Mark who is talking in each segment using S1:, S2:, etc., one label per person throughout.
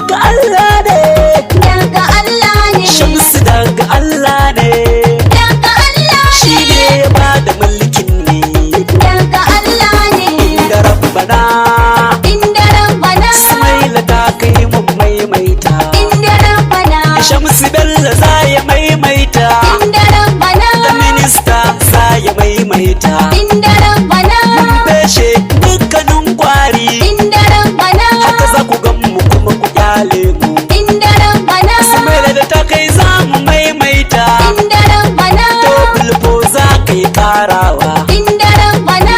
S1: daga Allah ne,
S2: daga Allah ne,
S1: Shamsu daga Allah ne,
S2: daga Allah
S1: shi
S2: ne,
S1: ne ya bada mulkin ne.
S2: daga Allah ne,
S1: Inda rabbana
S2: inda rabbana,
S1: Sumaila ta kai mun maimaita,
S2: inda rabbana,
S1: Shamsu Bello za ya maimaita,
S2: inda rabbana,
S1: da minista za ya maimaita.
S2: inda rabbana,
S1: Mun feshe dukkanin kwari,
S2: inda rabbana,
S1: haka za ku gan mu kuma ku kyale mu.
S2: inda rabbana,
S1: Sumaila da ta kai za mu maimaita,
S2: inda rabbana,
S1: double po za ka yi karawa.
S2: inda rabbana,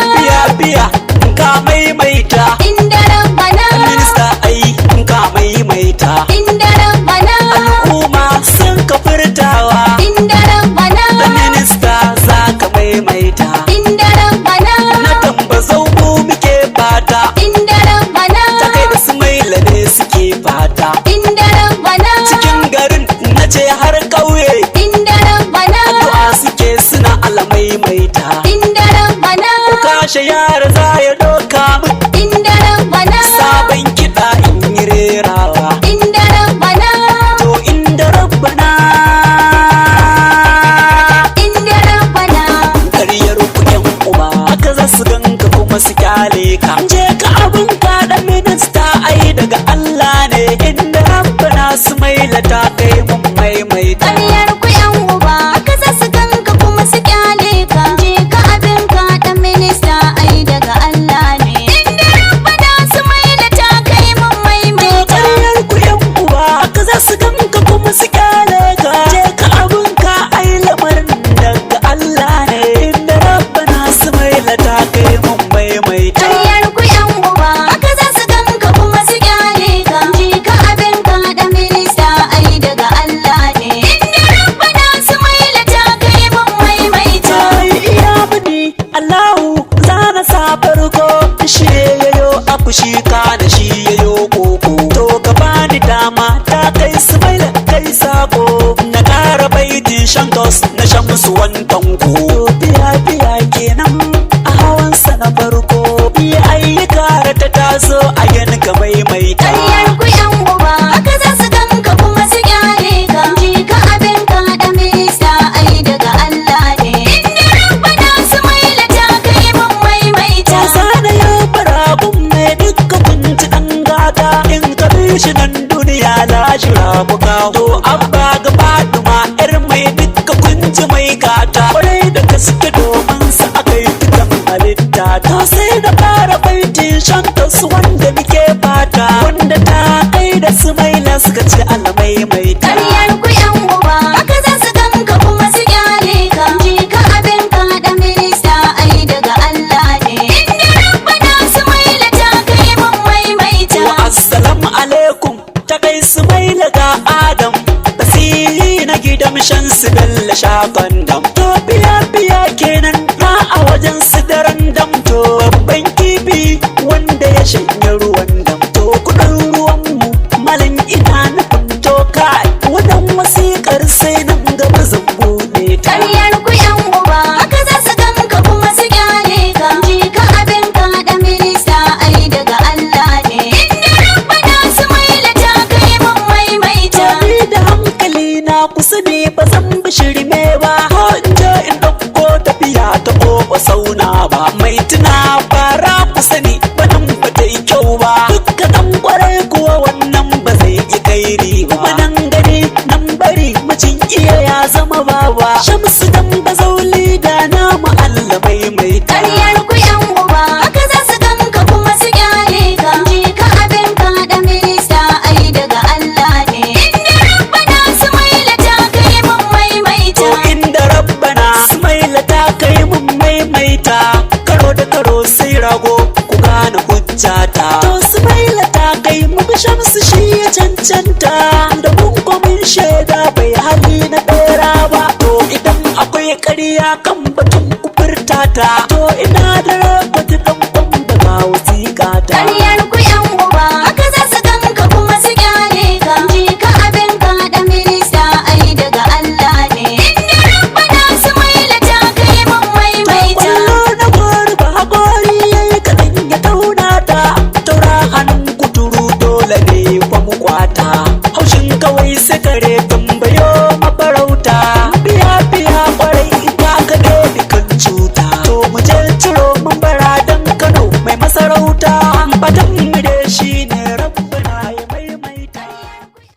S1: Biya in ka maimaita,
S2: inda rabbana,
S1: minista ai in ka maimaita.
S2: inda rabbana,
S1: Al'umma sun ka furtawa,
S2: inda rabbana,
S1: da minista za ka maimaita.
S2: inda rabbana,
S1: Na tamba zauku muke fata,
S2: inda rabbana,
S1: ta kai da Sumaila ne suke fata.
S2: inda rabbana,
S1: Cikin garin na ce har ƙauye,
S2: inda rabbana,
S1: addu'a suke suna alamaimaita.
S2: inda rabbana,
S1: Kashe yara za ya doka mun
S2: inda rabbana,
S1: sabon kiɗa in yi rerawa.
S2: inda rabbana,
S1: To inda rabbana
S2: inda rabbana,
S1: ƙaryar kuɗin uba haka za su ganka kuma su kyale ka. Je ka abin ka da minista ai daga Allah ne. Inda rabbana Sumaila ta kai mun maimaita.
S2: ƙaryar ku yan uba, haka za su ganka kuma su kyale ka. Je ka abin ka ɗan minista ai daga Allah ne. Inda rabbana Sumaila ta kai mun maimaita.
S1: Ƙaryar kuɗin uba haka za su ganka kuma su kyale ka. Je ka abin ka ai lamarin daga Allah ne. Inda rabbana Sumaila ta kai mun maimaita.
S2: ƙaryar ku yan uba, haka za su ganka kuma su kyale ka. Je ka abin ka ɗan minista ai daga Allah ne. Inda rabbana Sumaila ta kai mun maimaita.
S1: Sai iya mini Allahu zana sa farko, shi yayo akushi kana shi yayo koko. To ka bani dama ta kai Sumaila kai sako, na ƙara baitin shantos na Shamsu wantan ko. Biya biya kenan a hawansa na farko, biya ayyuka ta taso a yanka maimaita.
S2: ƙaryar ku yan uba, haka za su ganka kuma su kyale ka. Je ka abin ka ɗan minista ai daga Allah ne. Inda rabbana Sumaila ta kai mun maimaita.
S1: Ta sana ya farabun mai dukka kunci ɗan gata, in ka bi shi nan duniya lashira buga. To abba ga Fatima yar mai dukka kunci mai gata, kwarai da gaske domin sa aka yi dukan halitta. To sai da fara baitin shanta su wanda muke fata, wanda ta kai da Sumaila suka ce alamaimaita.
S2: ƙaryar ku yan uba, haka za su ganka kuma su kyale ka. Je ka abin ka ɗan minista ai daga Allah ne. Inda rabbana Sumaila ta kai mun maimaita.
S1: Wa assalamu alaikum ta kai Sumaila ga Adam, tasiri na gidan Shamsu Bello shakon dam. To biya biya kenan na a wajen su daren dam. To babban kifi wanda ya shanye ruwan dam. To kudin ruwan mu malin ina nufin to kai, wannan wasiƙar sai nan gaba zan buɗe ta.
S2: ƙaryar ku yan uba, haka za su ganka kuma su kyale ka. Je ka abin ka ɗan minista ai daga Allah ne. Inda rabbana Sumaila ta kai mun maimaita.
S1: Ni da hankali na kusa ne ba zan bi shirme ba, ko in je in ɗauko tafiya ta ƙofa sauna ba. Mai tuna fara kusa ne ba nan ba ta yi kyau ba, dukka ɗan ƙwarai kuwa wannan ba zai yi kairi ba. Kuma nan gani nan bari mijin iya ya zama bawa. Shamsu dan bazauli da namu Allah maimaita.
S2: ƙaryar ku yan uba, haka za su ganka kuma su kyale ka. Je ka abin ka ɗan minista ai daga Allah ne. Inda rabbana Sumaila ta kai mun maimaita.
S1: To inda rabbana Sumaila ta kai mun maimaita, karo da karo sai rago ku gane hujjata. To Sumaila ta kai muku Shamsu shi ya cancanta, da mun komin shaida bai hali na ɗera ba. To idan akwai ƙarya kan batun kufurta ta, to ina da rabata dan kwamba ga wasiƙa ta.
S2: ƙaryar ku yan uba, haka za su ganka kuma su kyale ka. Je ka abin ka ɗan minista ai daga Allah ne. Inda rabbana Sumaila ta kai mun maimaita.
S1: Kwallo na gori ba haƙori yayi kaɗan ya tauna ta, taura hannun kuturu dole ne kwa mu kwata. ba dan